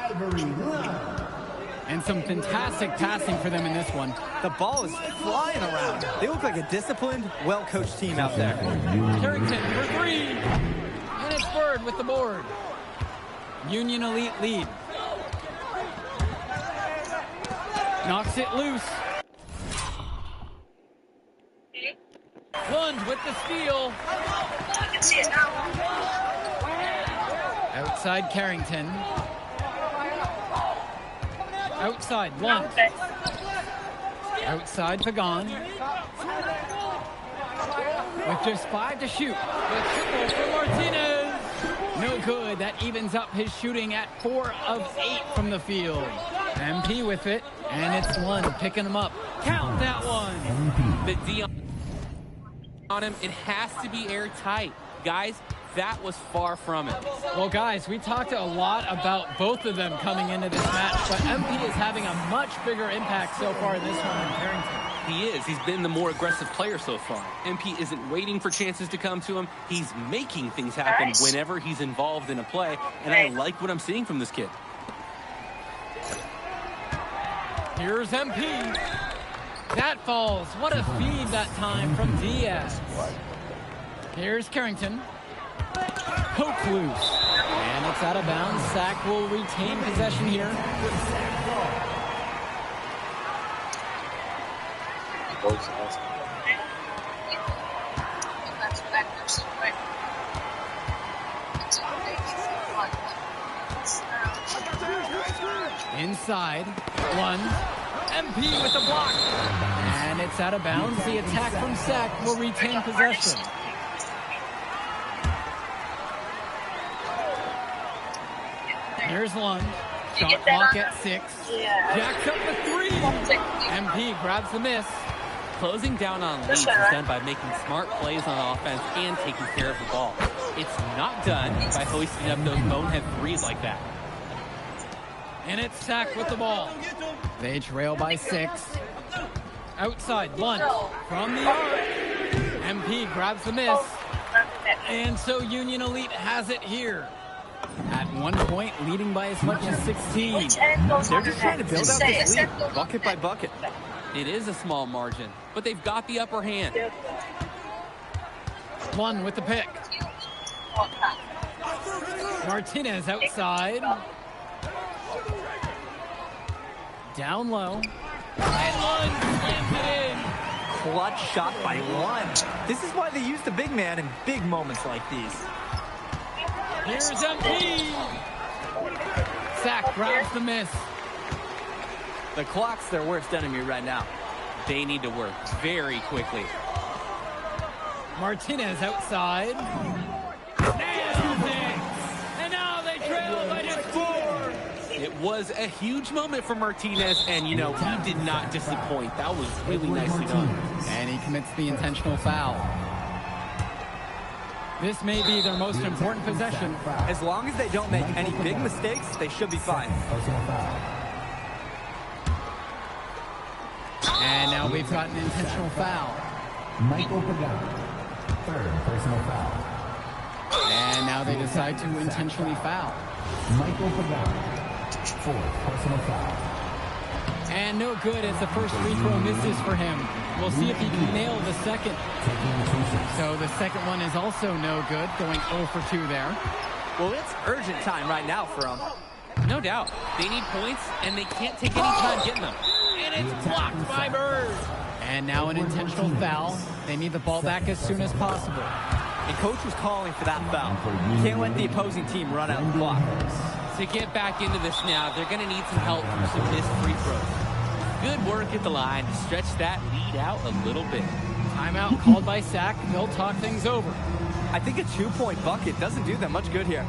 Ivory Lund. And some fantastic passing for them in this one. The ball is flying around. They look like a disciplined, well-coached team out there. Carrington for three. And it's Bird with the board. Union Elite lead. Knocks it loose. Lund with the steal. Outside Carrington. Outside Lund. Outside Pagan. With just 5 to shoot. The triple for Martinez. No good. That evens up his shooting at 4 of 8 from the field. MP with it. And it's Lund picking him up. Count that one. The D on him. It has to be airtight. Guys, that was far from it. Well, guys, we talked a lot about both of them coming into this match, but MP is having a much bigger impact so far in this one than Carrington. He is. He's been the more aggressive player so far. MP isn't waiting for chances to come to him. He's making things happen whenever he's involved in a play, and I like what I'm seeing from this kid. Here's MP. That falls. What a feed that time from Diaz. Here's Carrington. Poked loose. And it's out of bounds. Sack will retain possession here. Inside. Lund. MP with the block. And it's out of bounds. The attack from Sack will retain possession. Here's Lund. Shot clock at 6. Jacks up the 3. MP grabs the miss. Closing down on leads is done by making smart plays on offense and taking care of the ball. It's not done by hoisting up those bonehead threes like that. And it's Sack with the ball. They trail by 6. Outside, Lund from the arc. MP grabs the miss. And so Union Elite has it here. At one point, leading by as much as 16. They're just trying to build out this lead, bucket by bucket. It is a small margin, but they've got the upper hand. Lund with the pick. Martinez outside. Down low. And Lund slams it in. Clutch shot by Lund. This is why they use the big man in big moments like these. Here's MP. Sack grabs the miss. The clock's their worst enemy right now. They need to work very quickly. Martinez outside. Nails it. And now they trail by just 4. It was a huge moment for Martinez, and, you know, he did not disappoint. That was really nicely done. And he commits the intentional foul. This may be their most important possession. As long as they don't make any big mistakes, they should be fine. And now we've got an intentional foul. Michael Pagan, 3rd personal foul. And now they decide to intentionally foul. Michael Pagan, 4th personal foul. And no good as the first free throw misses for him. We'll see if he can nail the second. So the second one is also no good, going 0 for 2 there. Well, it's urgent time right now for them. No doubt. They need points, and they can't take any time getting them. And it's blocked by Bird. And now an intentional foul. They need the ball back as soon as possible. And coach was calling for that foul. You can't let the opposing team run out the clock. To get back into this now, they're going to need some help from some missed free throws. Good work at the line to stretch that lead out a little bit. Timeout called by Sack. They'll talk things over. I think a 2-point bucket doesn't do them much good here.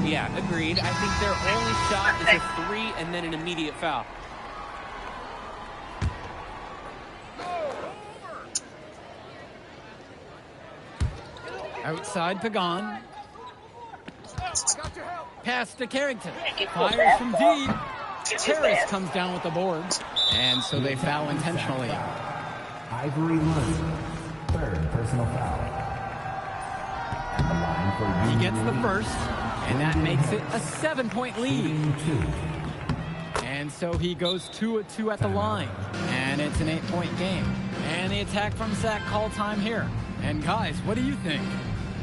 Yeah, agreed. I think their only shot is a 3 and then an immediate foul. Outside Pagan. Pass to Carrington. Fires from deep. Harris comes down with the board. And so they foul intentionally. Ivory Lund, 3rd personal foul. And the line for He gets the first. And that makes it a 7-point lead. Shooting 2. And so he goes 2-2 at the line. And it's an 8-point game. And the attack from Sac call time here. And guys, what do you think?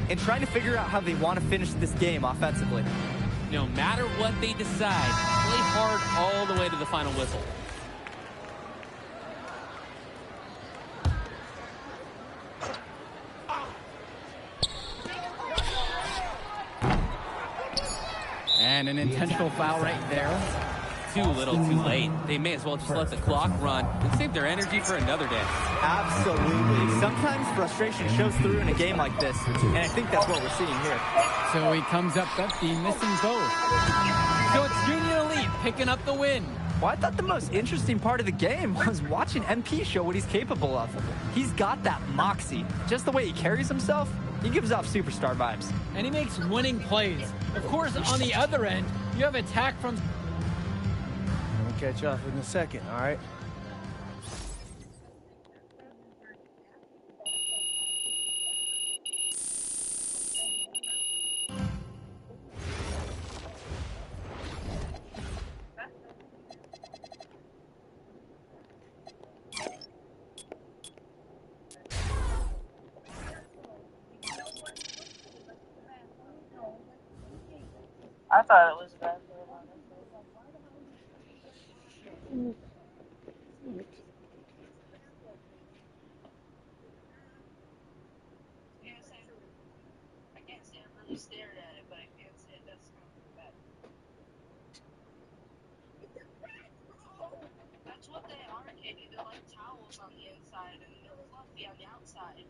And trying to figure out how they want to finish this game offensively. No matter what they decide, play hard all the way to the final whistle. And an intentional foul right there. Too little, too late. They may as well just let the clock run and save their energy for another day. Absolutely. Sometimes frustration shows through in a game like this, and I think that's what we're seeing here. So he comes up empty, missing both. So it's Union Elite picking up the win. Well, I thought the most interesting part of the game was watching MP show what he's capable of. He's got that moxie. Just the way he carries himself, he gives off superstar vibes. And he makes winning plays. Of course, on the other end, you have attack from... We'll catch up in a second, all right? I thought it was bad. I can't say I really stared at it, but I can't say that's kind of bad. That's what they are, Katie. They're like towels on the inside and they're fluffy on the outside.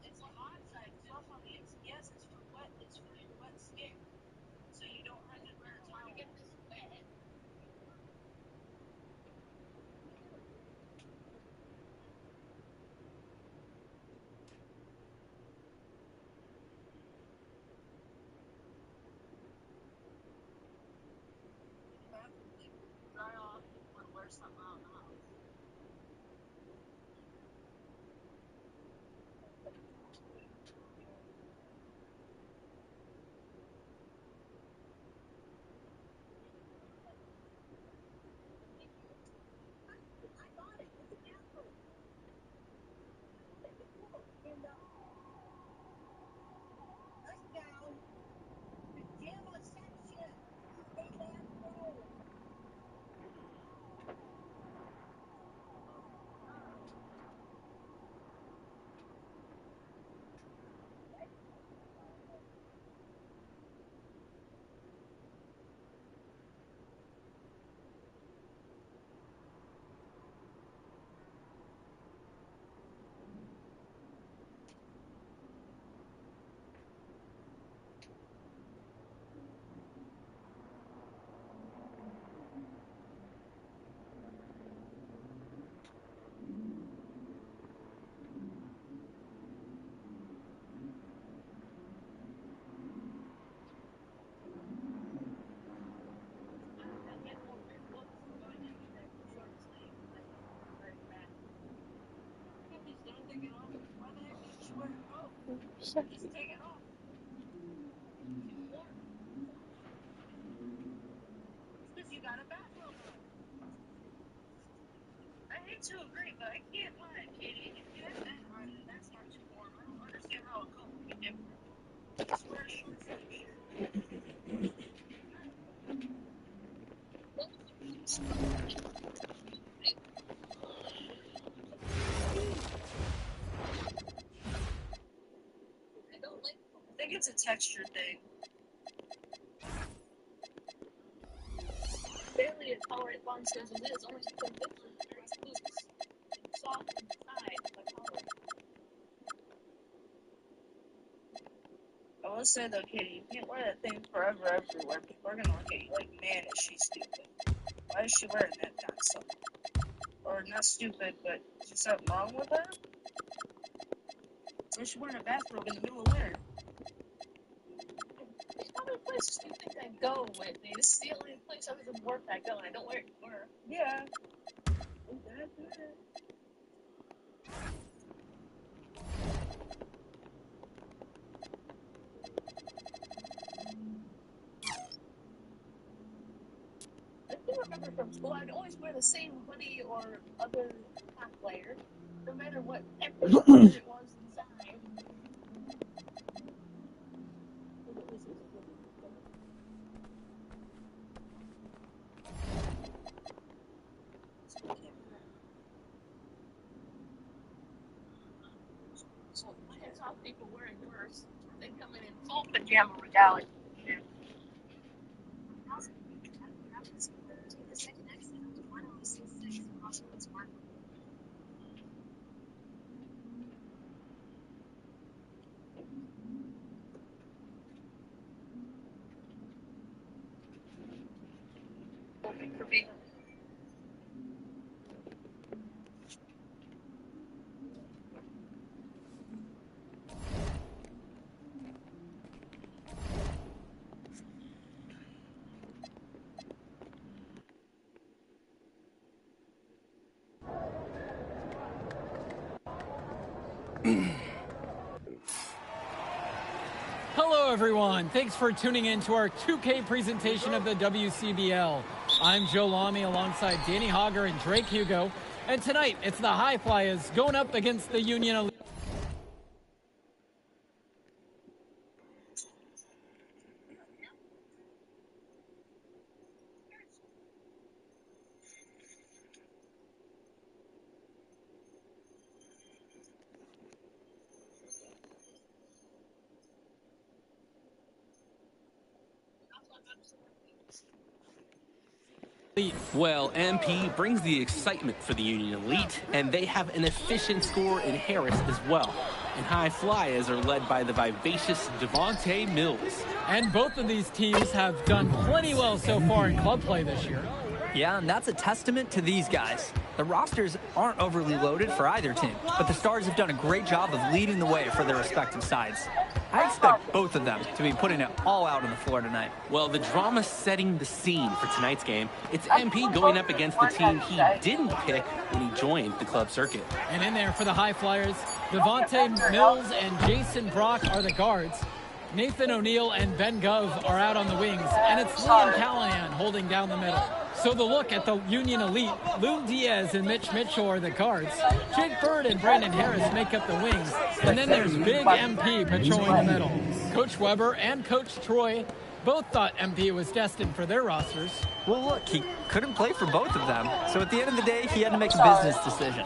It's a hot side, fluff on the inside. Yes, it's for wet. It's for your wet skin, so you don't have to wear a towel. Get this wet. Dry off and wear something out in the house. Just take it off. Because you got a bathrobe on. I hate to agree, but I can't lie, Katie. If you have that on, that's not too warm. I don't understand how it could be different. Just wear a short shirt. I think it's a texture thing. Barely a color it bonds as it is, only because it's very loose. Soft inside the color. I will say though, Katie, you can't wear that thing forever everywhere. People are gonna look at you like, man, is she stupid? Why is she wearing that kind of stuff? Or not stupid, but is there something wrong with her? Or is she wearing a bathrobe in the middle of winter? There's other places you think I go with me. This is the only place other than work I go, and I don't wear it to work. Yeah. I do remember from school, I'd always wear the same hoodie or other half layer, no matter what temperature it was inside. So I saw people wearing worse. They come in full pajama regalia. For me. Hello, everyone. Thanks for tuning in to our 2K presentation of the WCBL. I'm Joe Lamy alongside Danny Hogger and Drake Hugo. And tonight, it's the High Flyers going up against the Union Elite. Well, MP brings the excitement for the Union Elite, and they have an efficient scorer in Harris as well. And High Flyers are led by the vivacious Devontae Mills. And both of these teams have done plenty well so far in club play this year. Yeah, and that's a testament to these guys. The rosters aren't overly loaded for either team, but the Stars have done a great job of leading the way for their respective sides. I expect both of them to be putting it all out on the floor tonight. Well, the drama setting the scene for tonight's game, it's MP going up against the team he didn't pick when he joined the club circuit. And in there for the High Flyers, Devontae Mills and Jason Brock are the guards. Nathan O'Neill and Ben Gove are out on the wings, and it's Liam Callahan holding down the middle. So the look at the Union Elite, Lou Diaz and Mitch Mitchell are the guards. Jake Bird and Brandon Harris make up the wings. And then there's Big MP patrolling the middle. Coach Weber and Coach Troy both thought MP was destined for their rosters. Well, look, he couldn't play for both of them. So at the end of the day, he had to make a business decision.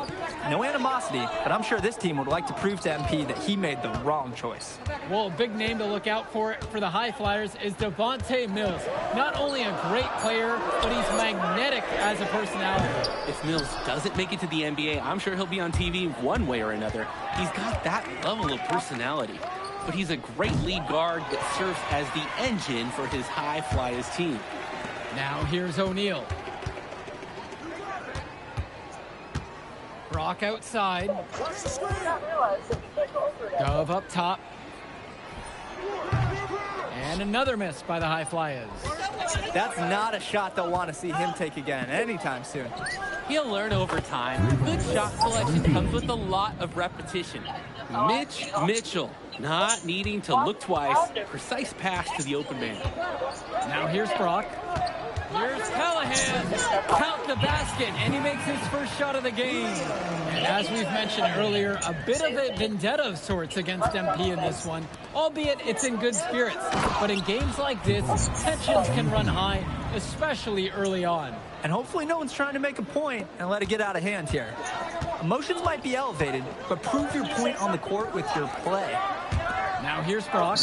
No animosity, but I'm sure this team would like to prove to MP that he made the wrong choice. Well, a big name to look out for the High Flyers is Devontae Mills. Not only a great player, but he's magnetic as a personality. If Mills doesn't make it to the NBA, I'm sure he'll be on TV one way or another. He's got that level of personality. But he's a great lead guard that serves as the engine for his High Flyers team. Now here's O'Neill. Brock outside. Gove up top. And another miss by the High Flyers. That's not a shot they'll want to see him take again anytime soon. He'll learn over time. Good shot selection comes with a lot of repetition. Mitch Mitchell, not needing to look twice. Precise pass to the open man. Now here's Brock. Here's Callahan. Count the basket, and he makes his first shot of the game. And as we've mentioned earlier, a bit of a vendetta of sorts against MP in this one, albeit it's in good spirits. But in games like this, tensions can run high, especially early on. And hopefully no one's trying to make a point and let it get out of hand here. Emotions might be elevated, but prove your point on the court with your play. Now here's Brock.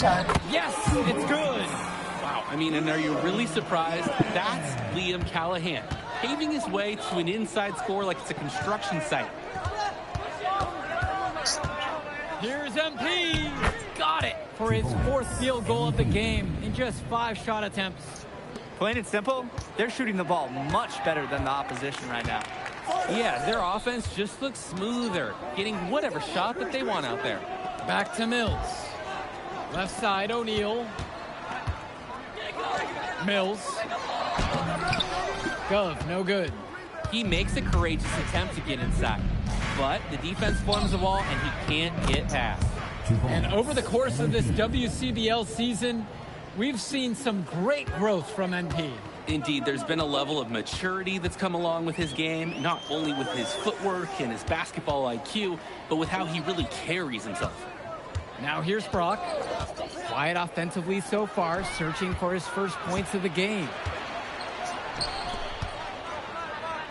Yes, it's good. Wow, I mean, and are you really surprised? That's Liam Callahan, paving his way to an inside score like it's a construction site. Here's MP. Got it for his fourth field goal of the game in just 5 shot attempts. Plain and simple, they're shooting the ball much better than the opposition right now. Yeah, their offense just looks smoother, getting whatever shot that they want out there. Back to Mills. Left side, O'Neill. Mills. Gove, no good. He makes a courageous attempt to get inside, but the defense forms the wall and he can't get past. And over the course of this WCBL season, we've seen some great growth from MP. Indeed, there's been a level of maturity that's come along with his game, not only with his footwork and his basketball IQ, but with how he really carries himself. Now here's Brock. Quiet offensively so far, searching for his first points of the game.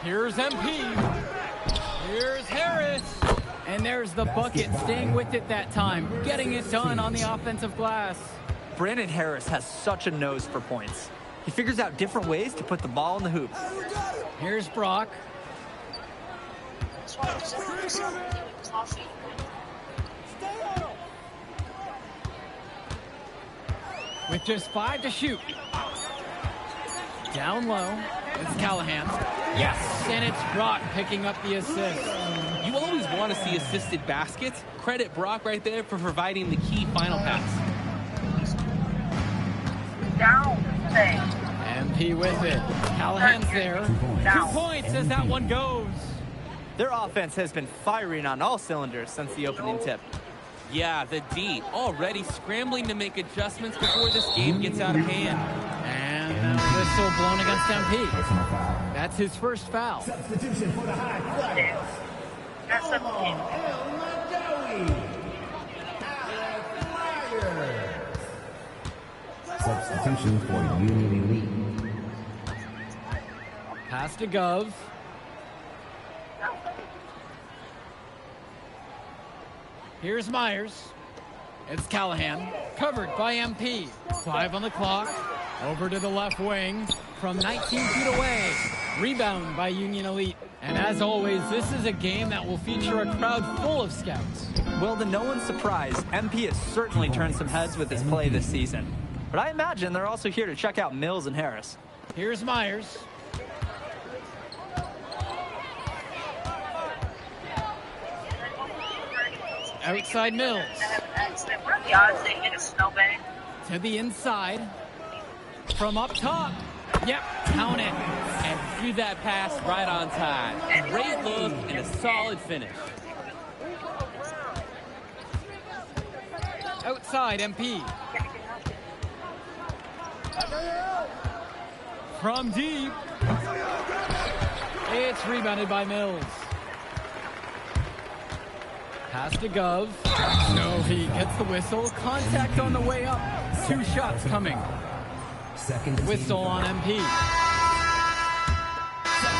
Here's MP. Here's Harris. And there's the bucket, staying with it that time, getting it done on the offensive glass. Brandon Harris has such a nose for points. He figures out different ways to put the ball in the hoop. Here's Brock. With just 5 to shoot. Down low. It's Callahan. Yes! And it's Brock picking up the assist. You always want to see assisted baskets. Credit Brock right there for providing the key final pass. Down. MP with it. Callahan's there. 2 points as that one goes. Their offense has been firing on all cylinders since the opening tip. Yeah, the D already scrambling to make adjustments before this game gets out of hand. And a whistle blown against MP. That's his first foul. Substitution for the High Flyers. That's the game. Substitution for Union Elite. Pass to Gov. Here's Myers. It's Callahan. Covered by MP. 5 on the clock. Over to the left wing. From 19 feet away. Rebound by Union Elite. And as always, this is a game that will feature a crowd full of scouts. Well, to no one's surprise, MP has certainly turned some heads with his play this season. But I imagine they're also here to check out Mills and Harris. Here's Myers. Outside Mills. What are the odds they hit a snowbank? To the inside. From up top. Yep, count it. And threw that pass right on time. Great look and a solid finish. Outside MP. From deep. It's rebounded by Mills. Pass to Gov. No, he gets the whistle. Contact on the way up. 2 shots coming. Whistle on MP.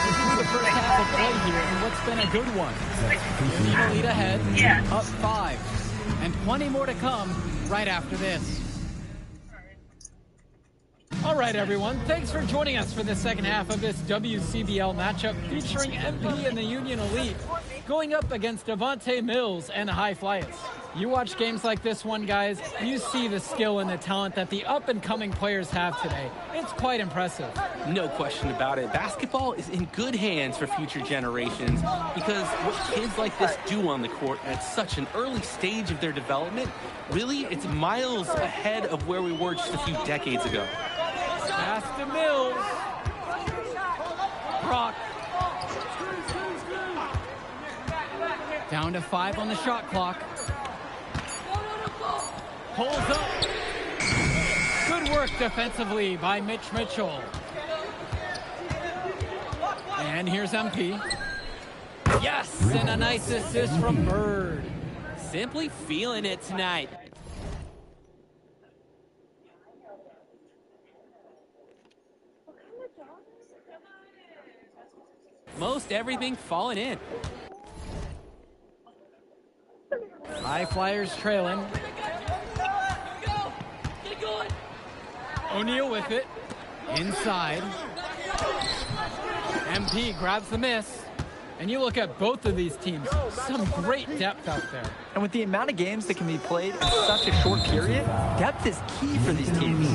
This is the first half of play here, and what's been a good one. Union Elite ahead, up 5. And plenty more to come right after this. All right, everyone. Thanks for joining us for the second half of this WCBL matchup featuring MP and the Union Elite going up against Devontae Mills and the High Flyers. You watch games like this one, guys, you see the skill and the talent that the up-and-coming players have today. It's quite impressive. No question about it. Basketball is in good hands for future generations because what kids like this do on the court at such an early stage of their development, really, it's miles ahead of where we were just a few decades ago. Pass to Mills. Brock. Down to 5 on the shot clock. Pulls up. Good work defensively by Mitch Mitchell. And here's MP. Yes, and a nice assist from Bird. Simply feeling it tonight. Most everything falling in. High Flyers trailing. O'Neal with it. Inside. MP grabs the miss. And you look at both of these teams, some great depth out there. And with the amount of games that can be played in such a short period, depth is key for these teams.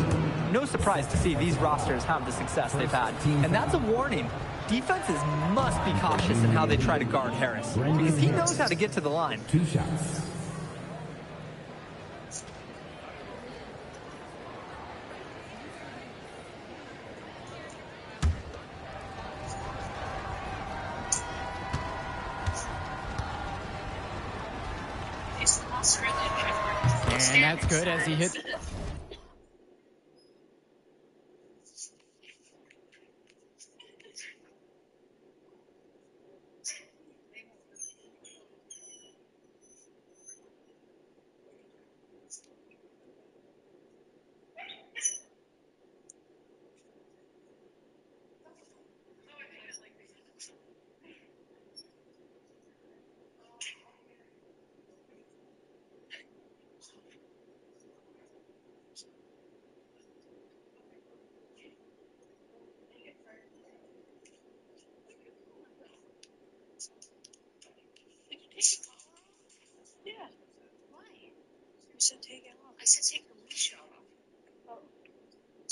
No surprise to see these rosters have the success they've had. And that's a warning. Defenses must be cautious in how they try to guard Harris, because he knows how to get to the line. 2 shots. And that's good as he hits.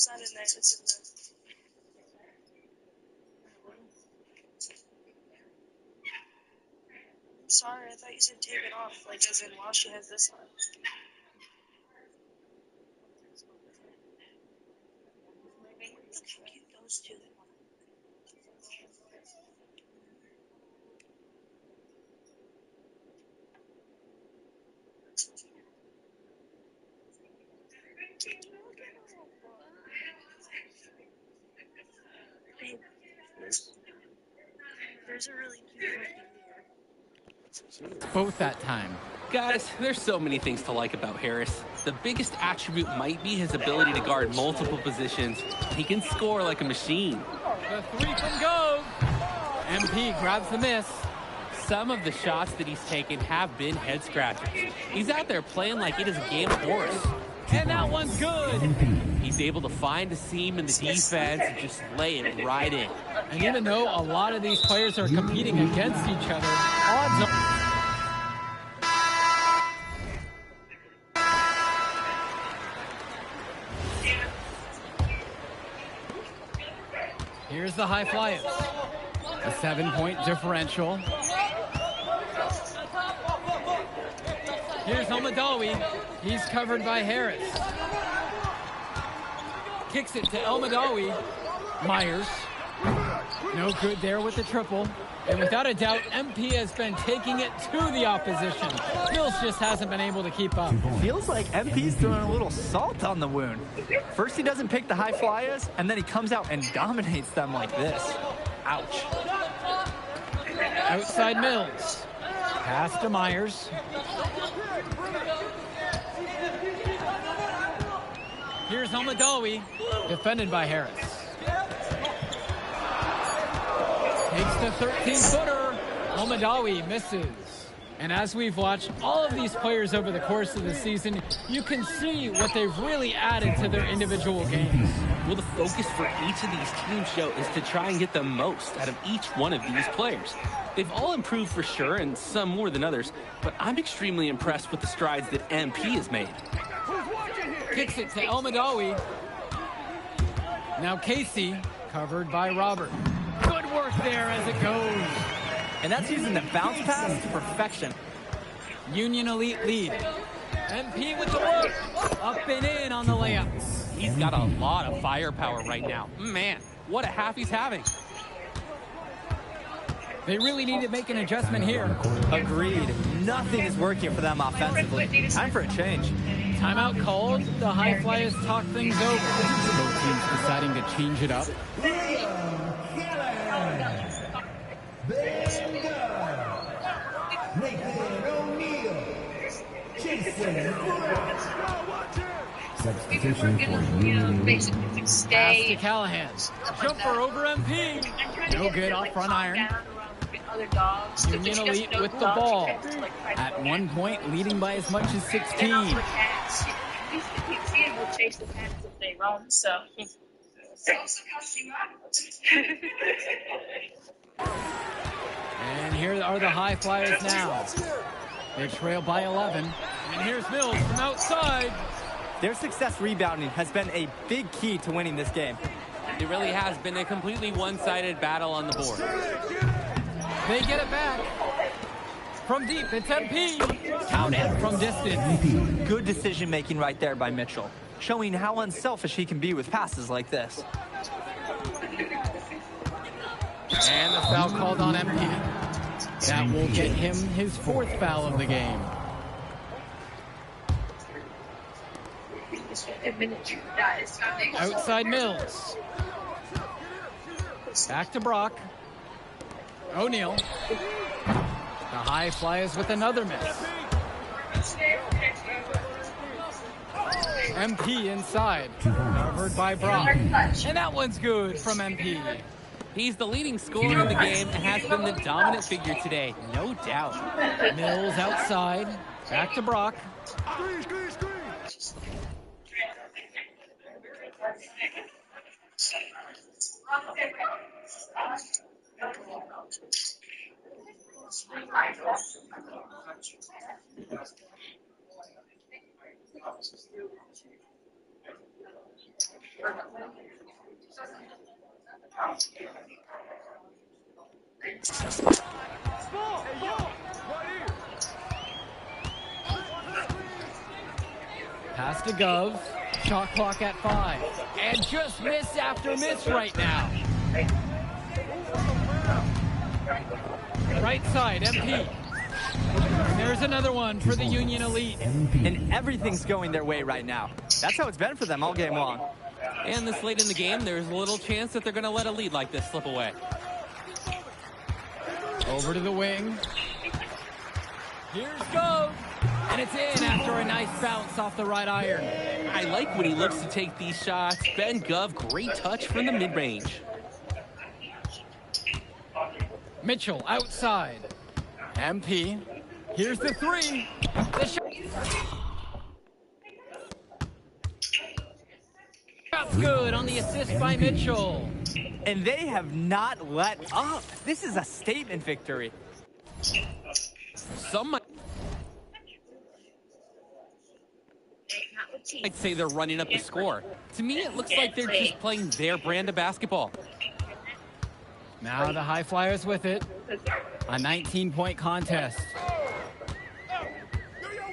It's not in there. It's in the. Sorry, I thought you said take it off, like as in while she has this on. Okay, get those two. Babe, there's a really cute looking Both that time. Guys, there's so many things to like about Harris. The biggest attribute might be his ability to guard multiple positions. He can score like a machine. The three from Gove. MP grabs the miss. Some of the shots that he's taken have been head scratchers. He's out there playing like it is a game of horse. And that one's good. He's able to find a seam in the defense and just lay it right in. And even though a lot of these players are competing against each other, odds are... Here's the high flyers. A 7-point differential. Here's Elmadawi. He's covered by Harris. Kicks it to Elmadawi. Myers. No good there with the triple. And without a doubt, MP has been taking it to the opposition. Mills just hasn't been able to keep up. Feels like MP's throwing a little salt on the wound. First he doesn't pick the high flyers, and then he comes out and dominates them like this. Ouch. Outside Mills. Pass to Myers. Here's Elmadawi, defended by Harris. Takes the 13-footer. Elmadawi misses. And as we've watched all of these players over the course of the season, you can see what they've really added to their individual games. Well, the focus for each of these teams, Joe, is to try and get the most out of each one of these players. They've all improved for sure, and some more than others, but I'm extremely impressed with the strides that MP has made. Kicks it to Elmadawi. Now Casey, covered by Robert. Good work there as it goes. And that's using the bounce pass to perfection. Union Elite lead. MP with the work. Up and in on the layups. He's got a lot of firepower right now. Man, what a half he's having. They really need to make an adjustment here. Agreed. Nothing is working for them offensively. Time for a change. Timeout called. The High Flyers talk things over. Both teams deciding to change it up. Substitution for Union Elite. Pass to Callahan. Jumper over MP. No good off front iron. Union Elite with the ball. At one point, leading by as much as 16. Will chase the pass if they run, so. And here are the High Flyers now. They trail by 11. And here's Mills from outside. Their success rebounding has been a big key to winning this game. It really has been a completely one-sided battle on the board. They get it back. From deep, it's MP. Count it from distance. Good decision making right there by Mitchell, showing how unselfish he can be with passes like this. And the foul called on MP. That will get him his fourth foul of the game. Outside Mills. Back to Brock. O'Neal. The High Flyers with another miss. MP inside. Covered by Brock. And that one's good from MP. He's the leading scorer in the game and has been the dominant figure today, no doubt. Mills outside. Back to Brock. Pass to Gov. Shot clock at 5. And just miss after miss right now. Right side, MP. There's another one for the Union Elite. And everything's going their way right now. That's how it's been for them all game long. And this late in the game, there's a little chance that they're going to let a lead like this slip away. Over to the wing. Here's Gov. And it's in after a nice bounce off the right iron. I like when he looks to take these shots. Ben Gov, great touch from the mid-range. Mitchell outside. MP. Here's the 3. The shot's good on the assist by Mitchell. And they have not let up. This is a statement victory. Some I'd say they're running up the score. To me, it looks like they're just playing their brand of basketball. Now the High Flyers with it. A 19-point contest.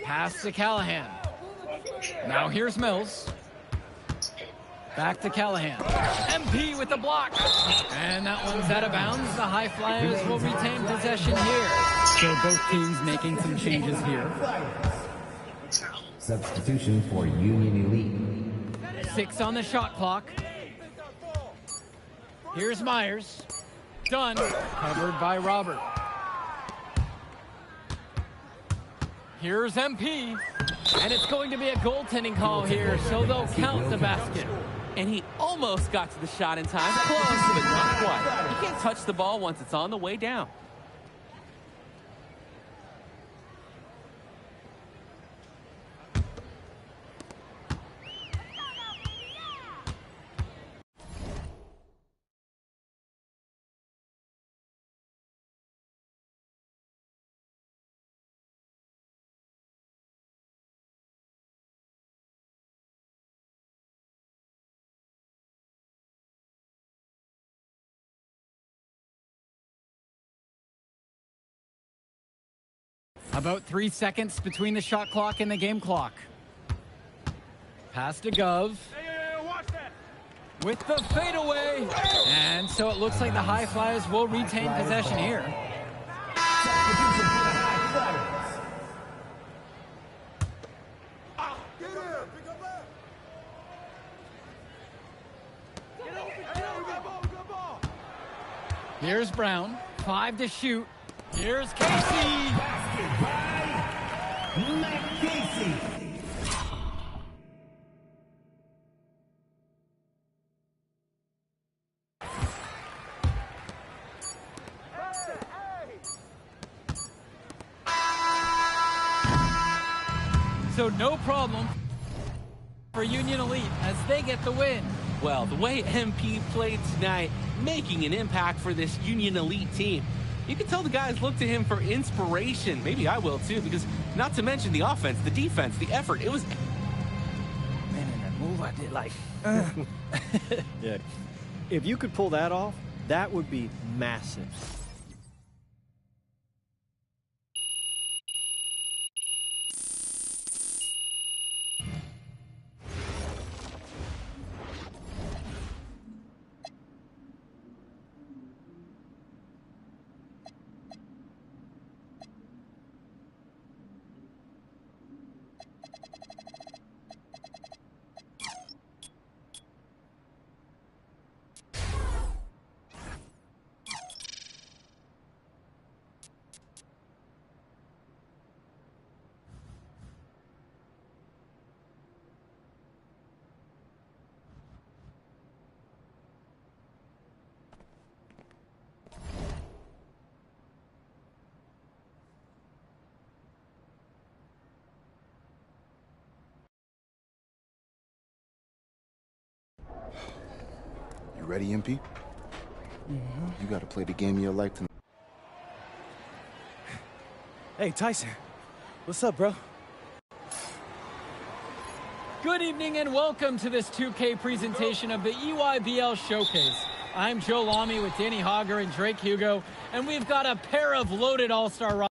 Pass to Callahan. Now here's Mills. Back to Callahan. MP with the block. And that one's out of bounds. The High Flyers will retain possession here. So both teams making some changes here. Substitution for Union Elite. 6 on the shot clock. Here's Myers. Done. Covered by Robert. Here's MP. And it's going to be a goaltending call here, so they'll count the basket. And he almost got to the shot in time. Close, but not quite. He can't touch the ball once it's on the way down. About 3 seconds between the shot clock and the game clock. Pass to Gov. With the fadeaway. And so it looks like the High Flyers will retain possession here. Here's Brown. 5 to shoot. Here's Casey. So no problem for Union Elite as they get the win. Well, the way MP played tonight, making an impact for this Union Elite team. You can tell the guys look to him for inspiration. Maybe I will too, because not to mention the offense, the defense, the effort. It was... Man, and that move I did, like... Yeah. If you could pull that off, that would be massive. You ready, MP? You gotta play the game of your life tonight. Hey, Tyson. What's up, bro? Good evening and welcome to this 2K presentation of the EYBL Showcase. I'm Joe Lamy with Danny Hogger and Drake Hugo, and we've got a pair of loaded all-star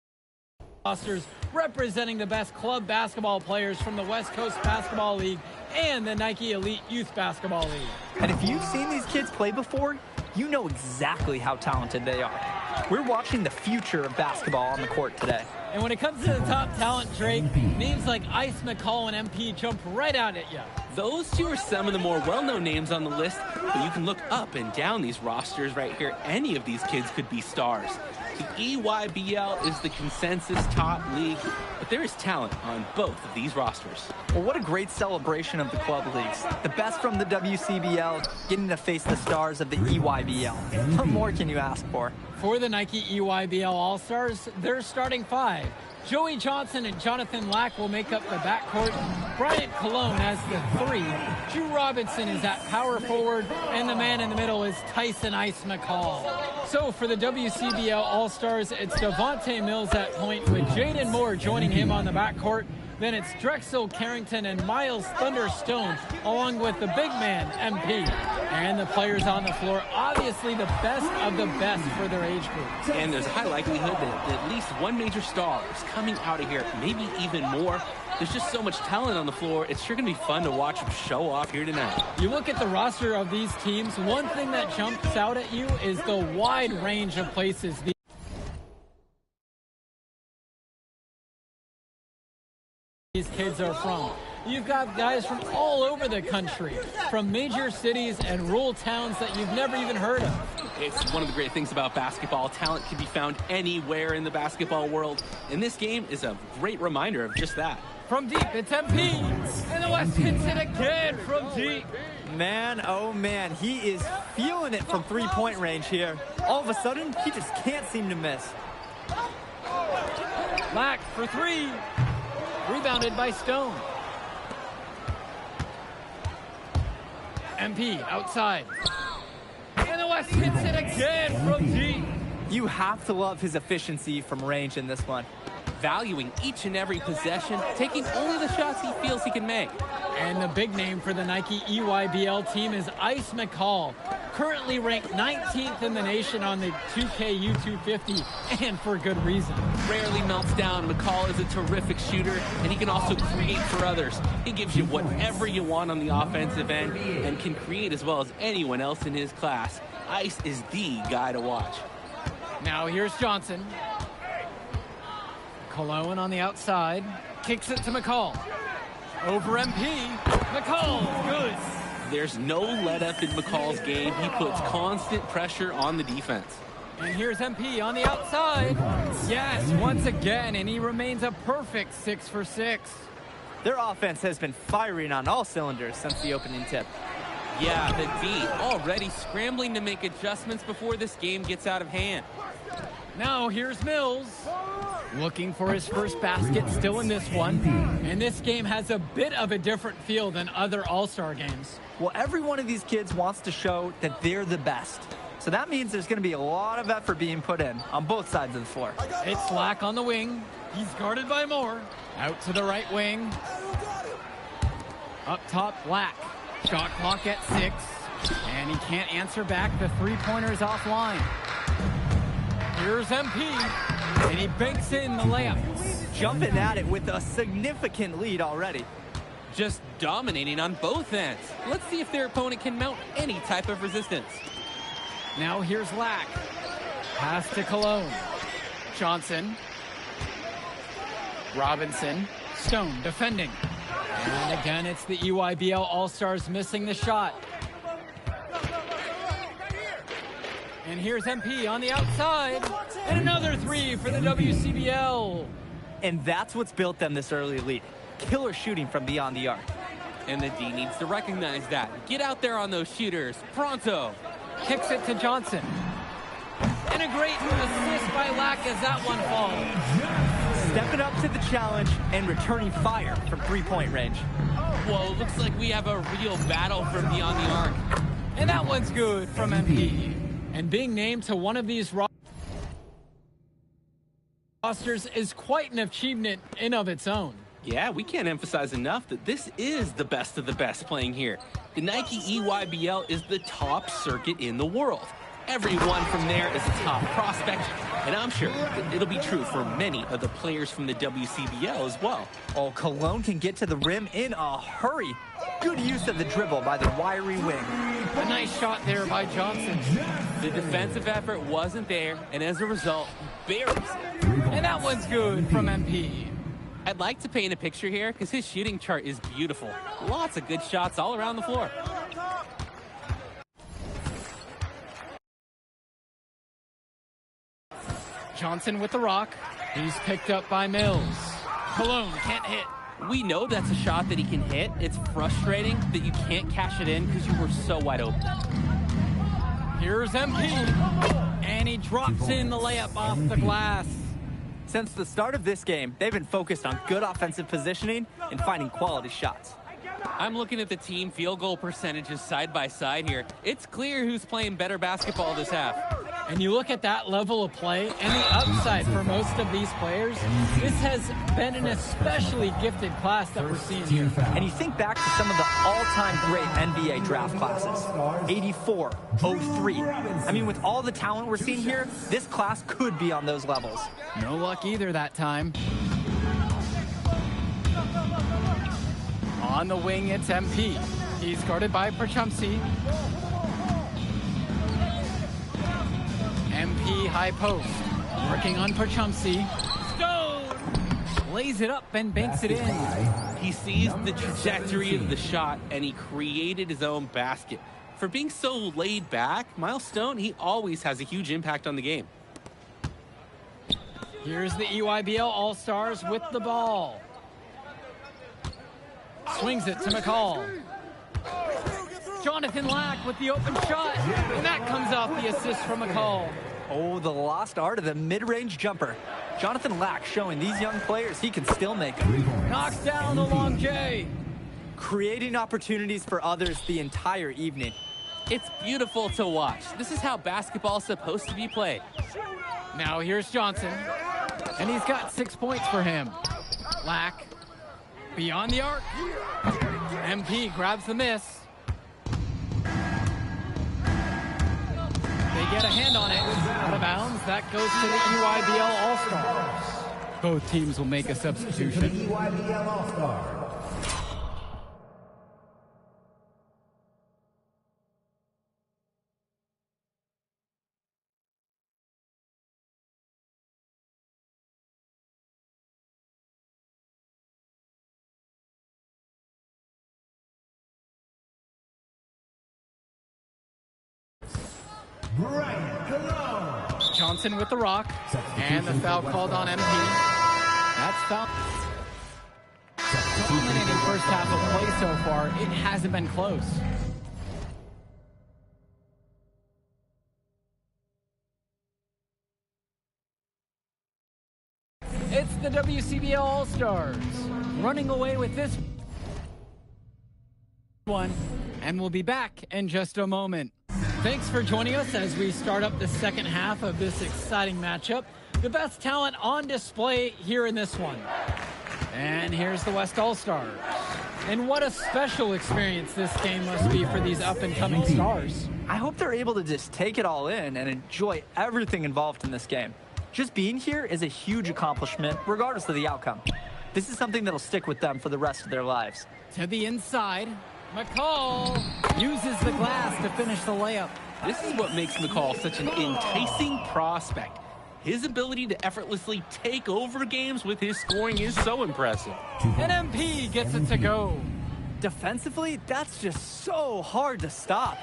rosters representing the best club basketball players from the West Coast Basketball League and the Nike Elite Youth Basketball League. And if you've seen these kids play before, you know exactly how talented they are. We're watching the future of basketball on the court today. And when it comes to the top talent, Drake, names like Ice McCall and MP jump right out at you. Those two are some of the more well-known names on the list, but you can look up and down these rosters right here. Any of these kids could be stars. The EYBL is the consensus top league, but there is talent on both of these rosters. Well, what a great celebration of the club leagues. The best from the WCBL getting to face the stars of the EYBL. What more can you ask for? For the Nike EYBL All-Stars, their starting five. Joey Johnson and Jonathan Lack will make up the backcourt. Bryant Cologne as the three. Drew Robinson is at power forward, and the man in the middle is Tyson Ice McCall. So for the WCBL All-Stars, it's Devontae Mills at point with Jaden Moore joining him on the backcourt. Then it's Drexel Carrington and Miles Thunderstone, along with the big man, MP. And the players on the floor, obviously the best of the best for their age group. And there's a high likelihood that at least one major star is coming out of here, maybe even more. There's just so much talent on the floor. It's sure going to be fun to watch them show off here tonight. You look at the roster of these teams, one thing that jumps out at you is the wide range of places these kids are from. You've got guys from all over the country, from major cities and rural towns that you've never even heard of. It's one of the great things about basketball. Talent can be found anywhere in the basketball world, and this game is a great reminder of just that. From deep, it's MP, and the West hits it again from deep. Man, oh man, he is feeling it from three-point range here. All of a sudden, he just can't seem to miss. Lack for three. Rebounded by Stone. MP outside. And the West hits it again from deep. You have to love his efficiency from range in this one. Valuing each and every possession, taking only the shots he feels he can make. And the big name for the Nike EYBL team is Ice McCall, currently ranked 19th in the nation on the 2K U250, and for good reason. Rarely melts down. McCall is a terrific shooter, and he can also create for others. He gives you whatever you want on the offensive end and can create as well as anyone else in his class. Ice is the guy to watch. Now here's Johnson. Cologne on the outside, kicks it to McCall. Over MP, McCall, good. There's no let-up in McCall's game. He puts constant pressure on the defense. And here's MP on the outside. Yes, once again, and he remains a perfect 6 for 6. Their offense has been firing on all cylinders since the opening tip. Yeah, the D already scrambling to make adjustments before this game gets out of hand. Now here's Mills. Looking for his first basket still in this one. And this game has a bit of a different feel than other All-Star games. Well, every one of these kids wants to show that they're the best. So that means there's going to be a lot of effort being put in on both sides of the floor. It's Lack on the wing. He's guarded by Moore. Out to the right wing. Up top, Lack. Shot clock at 6. And he can't answer back. The three-pointer's offline. Here's MP. And he banks in the layup. Jumping at it with a significant lead already. Just dominating on both ends. Let's see if their opponent can mount any type of resistance. Now here's Lack. Pass to Cologne. Johnson. Robinson. Stone defending. And again, it's the EYBL All-Stars missing the shot. And here's MP on the outside. And another three for the WCBL. And that's what's built them this early lead. Killer shooting from beyond the arc. And the D needs to recognize that. Get out there on those shooters. Pronto. Kicks it to Johnson. And a great assist by Lack as that one falls. Stepping up to the challenge and returning fire from three-point range. Whoa, looks like we have a real battle from beyond the arc. And that one's good from MP. And being named to one of these rosters is quite an achievement in of its own. Yeah, we can't emphasize enough that this is the best of the best playing here. The Nike EYBL is the top circuit in the world. Everyone from there is a top prospect, and I'm sure that it'll be true for many of the players from the WCBL as well. Oh, Cologne can get to the rim in a hurry. Good use of the dribble by the wiry wing. A nice shot there by Johnson. The defensive effort wasn't there, and as a result, buries it. And that one's good from MP. I'd like to paint a picture here because his shooting chart is beautiful. Lots of good shots all around the floor. Johnson with the rock. He's picked up by Mills. Cologne can't hit. We know that's a shot that he can hit. It's frustrating that you can't cash it in because you were so wide open. Here's MP. And he drops in the layup off the glass. Since the start of this game, they've been focused on good offensive positioning and finding quality shots. I'm looking at the team field goal percentages side by side here. It's clear who's playing better basketball this half. And you look at that level of play and the upside for most of these players, this has been an especially gifted class that we're seeing here. And you think back to some of the all-time great NBA draft classes, 84, 03. I mean, with all the talent we're seeing here, this class could be on those levels. No luck either that time. On the wing, it's MP. He's guarded by Perchumsey. MP high post. Working on Perchumsey. Stone! Lays it up and banks it in. He sees the trajectory of the shot, and he created his own basket. For being so laid back, Miles Stone, he always has a huge impact on the game. Here's the EYBL All-Stars with the ball. Swings it to McCall. Jonathan Lack with the open shot. And that comes off the assist from McCall. Oh, the lost art of the mid-range jumper. Jonathan Lack showing these young players he can still make them. Knocks down the long J. Creating opportunities for others the entire evening. It's beautiful to watch. This is how basketball's supposed to be played. Now here's Johnson. And he's got 6 points for him. Lack. Beyond the arc. MP grabs the miss. They get a hand on it. Out of bounds. That goes to the EYBL All-Stars. Both teams will make a substitution. EYBL All-Star. Johnson with the rock, and the foul called on MP. That's foul. Dominating first half of play so far. It hasn't been close. It's the WCBL All-Stars running away with this one, and we'll be back in just a moment. Thanks for joining us as we start up the second half of this exciting matchup. The best talent on display here in this one. And here's the West All-Stars. And what a special experience this game must be for these up-and-coming stars. I hope they're able to just take it all in and enjoy everything involved in this game. Just being here is a huge accomplishment, regardless of the outcome. This is something that'll stick with them for the rest of their lives. To the inside. McCall uses the glass to finish the layup. This is what makes McCall such an enticing prospect. His ability to effortlessly take over games with his scoring is so impressive. And MP gets it to go. Defensively, that's just so hard to stop.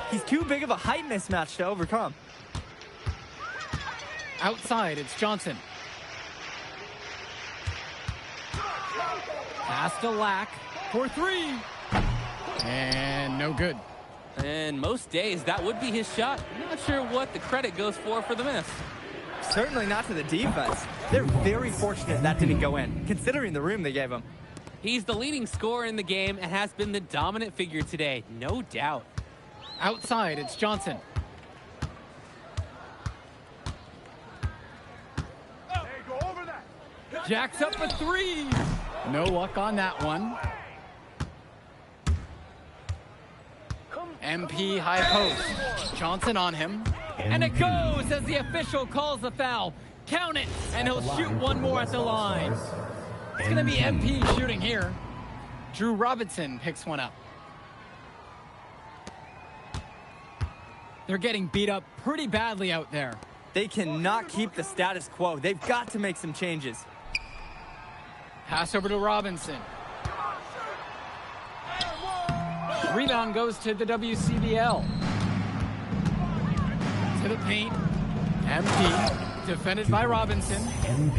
He's too big of a height mismatch to overcome. Outside, it's Johnson. Pass to Lack for three. And no good. And most days, that would be his shot. Not sure what the credit goes for the miss. Certainly not to the defense. They're very fortunate that didn't go in, considering the room they gave him. He's the leading scorer in the game and has been the dominant figure today, no doubt. Outside, it's Johnson. Jacks up a three. No luck on that one. MP high post. Johnson on him. And it goes as the official calls the foul. Count it, and he'll shoot one more at the line. It's going to be MP shooting here. Drew Robinson picks one up. They're getting beat up pretty badly out there. They cannot keep the status quo. They've got to make some changes. Pass over to Robinson. Rebound goes to the WCBL. To the paint. MP, defended by Robinson.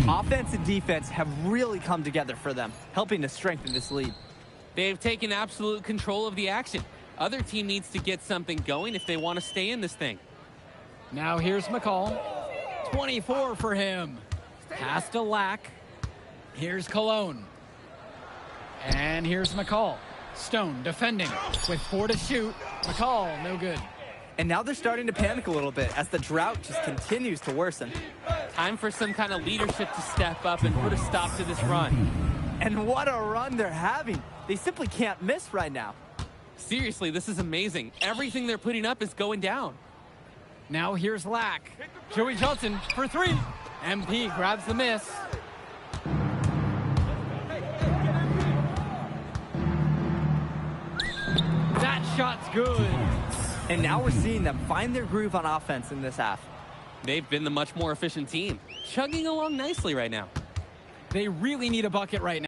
Offense and defense have really come together for them, helping to strengthen this lead. They've taken absolute control of the action. Other team needs to get something going if they want to stay in this thing. Now here's McCall. 24 for him. Pass to Lack. Here's Cologne. And here's McCall. Stone defending with 4 to shoot. McCall, no good. And now they're starting to panic a little bit as the drought just continues to worsen. Time for some kind of leadership to step up and put a stop to this run. And what a run they're having. They simply can't miss right now. Seriously, this is amazing. Everything they're putting up is going down. Now here's Lack. Joey Johnson for 3. MP grabs the miss. That shot's good. And now we're seeing them find their groove on offense in this half. They've been the much more efficient team, chugging along nicely right now. They really need a bucket right now.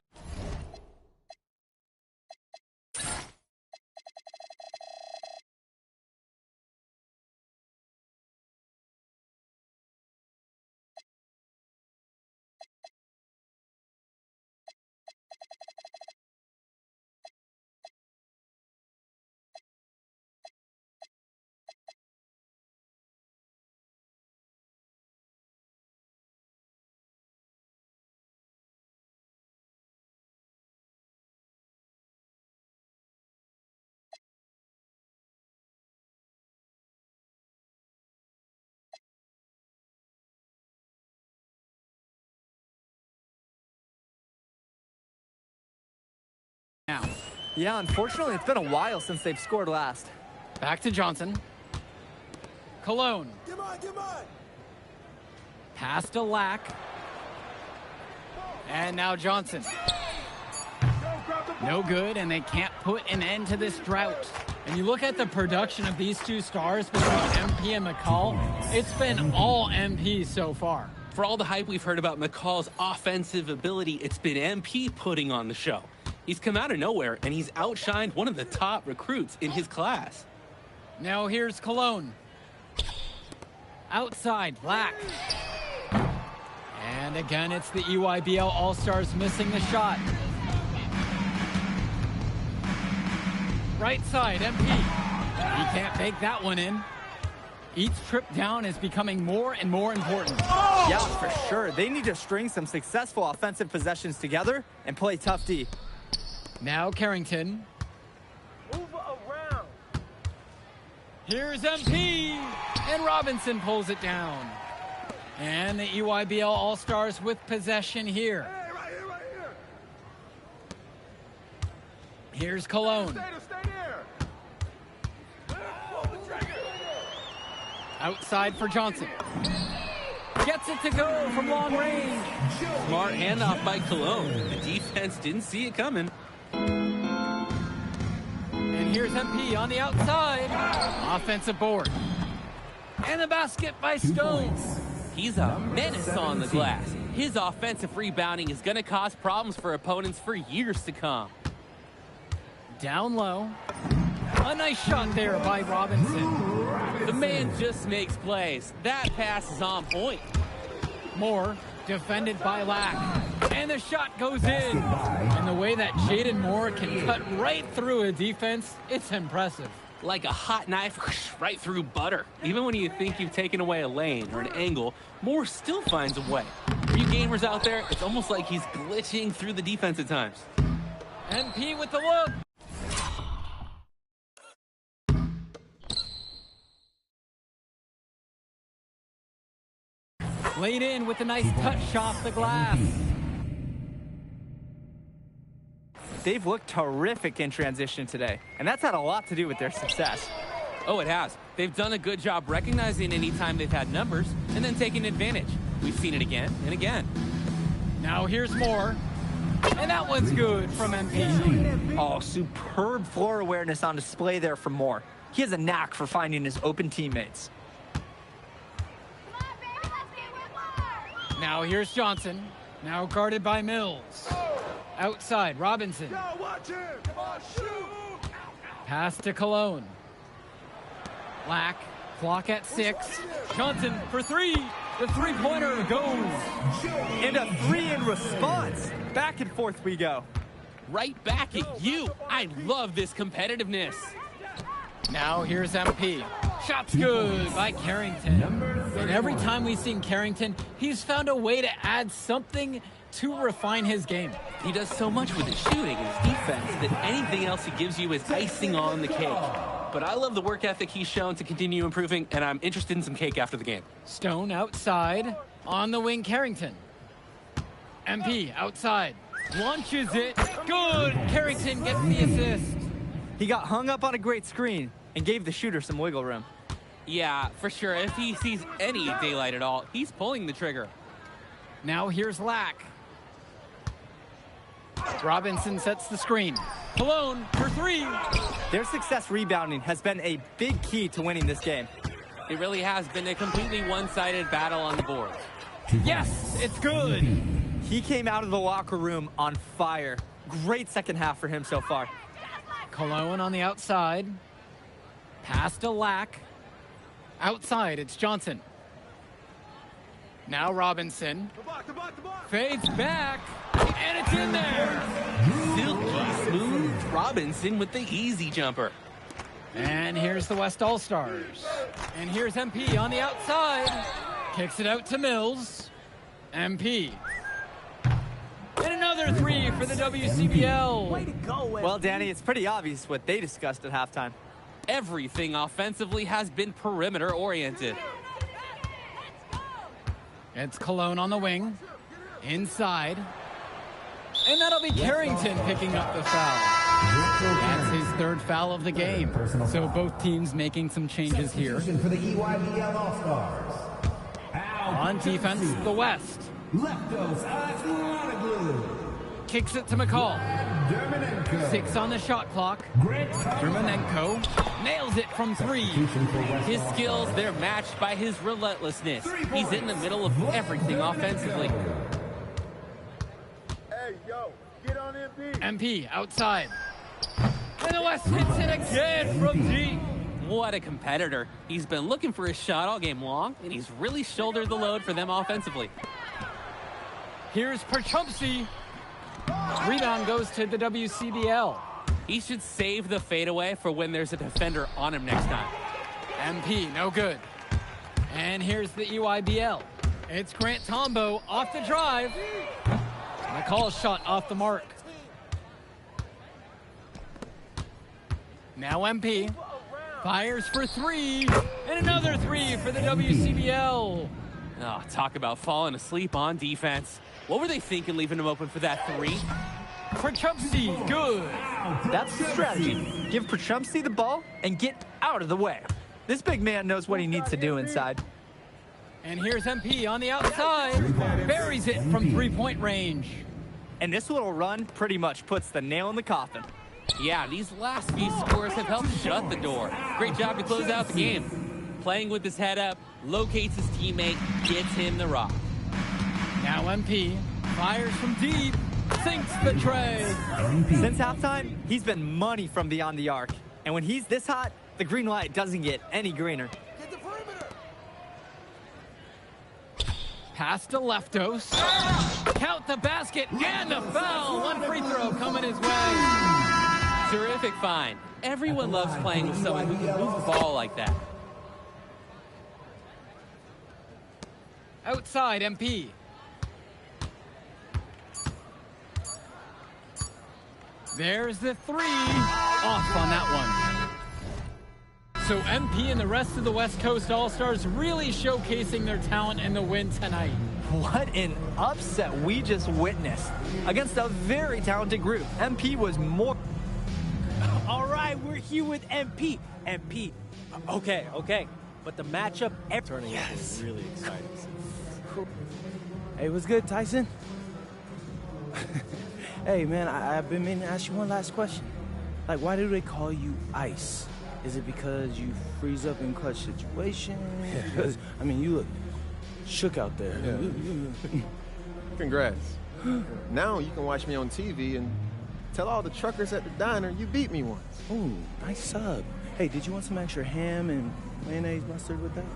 Now, Yeah, unfortunately, it's been a while since they've scored last. back to Johnson. Cologne. Pass to Lack. And now Johnson. No good, and they can't put an end to this drought. And you look at the production of these two stars between MP and McCall, it's been all MP so far. For all the hype we've heard about McCall's offensive ability, it's been MP putting on the show. He's come out of nowhere, and he's outshined one of the top recruits in his class. Now here's Cologne. Outside, Black. And again, it's the EYBL All-Stars missing the shot. Right side, MP. He can't make that one in. Each trip down is becoming more and more important. Yeah, for sure. They need to string some successful offensive possessions together and play tough D. Now Carrington. Move around. Here's MP. And Robinson pulls it down. And the EYBL All-Stars with possession here. Hey, right here. Here's Cologne. Stay there. Outside for Johnson. Gets it to go from long range. Smart handoff by Cologne. The defense didn't see it coming. And here's MP on the outside. Offensive board. And the basket by Stone. He's a menace on the glass. His offensive rebounding is going to cause problems for opponents for years to come. Down low. A nice shot there by Robinson. The man just makes plays. That pass is on point. Moore defended by Lack. And the shot goes in. And the way that Jaden Moore can cut right through a defense, it's impressive. Like a hot knife right through butter. Even when you think you've taken away a lane or an angle, Moore still finds a way. For you gamers out there, it's almost like he's glitching through the defense at times. MP with the look. Laid in with a nice touch off the glass. they've looked terrific in transition today, and that's had a lot to do with their success. Oh, it has. They've done a good job recognizing any time they've had numbers and then taking advantage. We've seen it again and again. Now here's more. And that one's good from MP. Oh, superb floor awareness on display there from Moore. He has a knack for finding his open teammates. Now here's Johnson. Now guarded by Mills. Outside, Robinson. Pass to Cologne. Lack, clock at 6. Johnson for 3. The three-pointer goes. And a 3 in response. Back and forth we go. Right back at you. I love this competitiveness. Now here's MP. Shot's good by Carrington. And every time we've seen Carrington, he's found a way to add something to refine his game. He does so much with his shooting and his defense that anything else he gives you is icing on the cake. But I love the work ethic he's shown to continue improving, and I'm interested in some cake after the game. Stone outside. On the wing, Carrington. MP outside. Launches it. Good. Carrington gets the assist. He got hung up on a great screen and gave the shooter some wiggle room. Yeah, for sure. If he sees any daylight at all, he's pulling the trigger. Now here's Lack. Robinson sets the screen. Cologne for 3. Their success rebounding has been a big key to winning this game. It really has been a completely one-sided battle on the board. Yes, it's good. He came out of the locker room on fire. Great second half for him so far. Cologne on the outside. Pass to Lack. Outside, it's Johnson. Now Robinson. Fades back. And it's in there. Silky smooth Robinson with the easy jumper. And here's the West All-Stars. And here's MP on the outside. Kicks it out to Mills. MP. And another 3 for the WCBL. Way to go, well, Danny, it's pretty obvious what they discussed at halftime. Everything offensively has been perimeter-oriented. It's Cologne on the wing. Inside. And that'll be Carrington picking up the foul. That's his 3rd foul of the game. So both teams making some changes here. For the EYBL All-Stars. On defense, the West. Kicks it to McCall. 6 on the shot clock. Dermonenko nails it from 3. His skills, they're matched by his relentlessness. He's in the middle of everything offensively. Hey, yo, get on MP. MP outside. And the West hits it again from deep. What a competitor. He's been looking for his shot all game long, and he's really shouldered the load for them offensively. Here's Perchumpsey. Rebound goes to the WCBL. He should save the fadeaway for when there's a defender on him next time. MP, no good. And here's the EYBL. It's Grant Tombo off the drive. McCall's shot off the mark. Now MP fires for 3. And another 3 for the WCBL. Oh, talk about falling asleep on defense. What were they thinking leaving him open for that 3? Perchumpsey, good. That's the strategy. Give Perchumpsey the ball and get out of the way. This big man knows what he needs to do inside. And here's MP on the outside. Buries it from 3-point range. And this little run pretty much puts the nail in the coffin. Yeah, these last few scores have helped shut the door. Great job to close out the game. Playing with his head up, locates his teammate, gets him the rock. Now MP fires from deep, sinks the tray. Since halftime, he's been money from beyond the arc. And when he's this hot, the green light doesn't get any greener. Pass to Leftos. Count the basket and the foul. 1 free throw coming his way. Terrific find. Everyone loves playing with someone who can move the ball like that. Outside MP. There's the 3. Off on that one. So MP and the rest of the West Coast All-Stars really showcasing their talent in the win tonight. What an upset we just witnessed. Against a very talented group, MP was more... All right, we're here with MP. MP, okay. But the matchup... Turning into really exciting. Hey, what's good, Tyson? Hey, man, I've been meaning to ask you one last question. Like, why do they call you Ice? Is it because you freeze up in clutch situations? Because, I mean, you look shook out there. Yeah. Congrats. Now you can watch me on TV and tell all the truckers at the diner you beat me once. Ooh, nice sub. Hey, did you want some extra ham and mayonnaise mustard with that?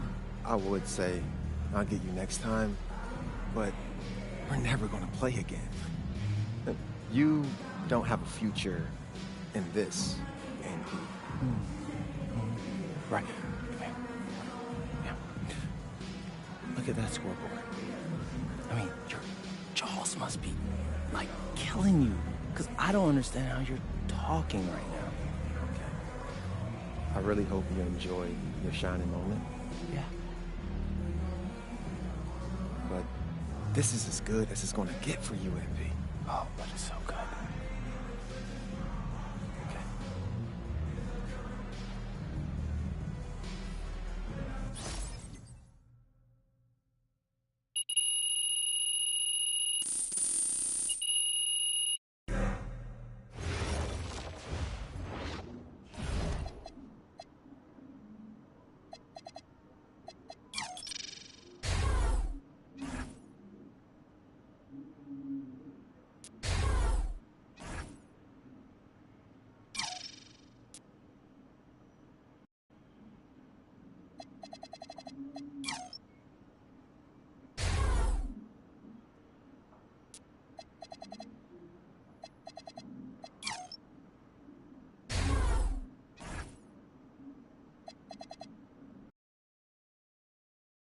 I would say I'll get you next time, but we're never going to play again. You don't have a future in this, MP. Right. Yeah. Look at that scoreboard. I mean, your jaws must be, like, killing you. Because I don't understand how you're talking right now. Okay. I really hope you enjoy your shining moment. Yeah. But this is as good as it's going to get for you, MP. Oh, but it's so good.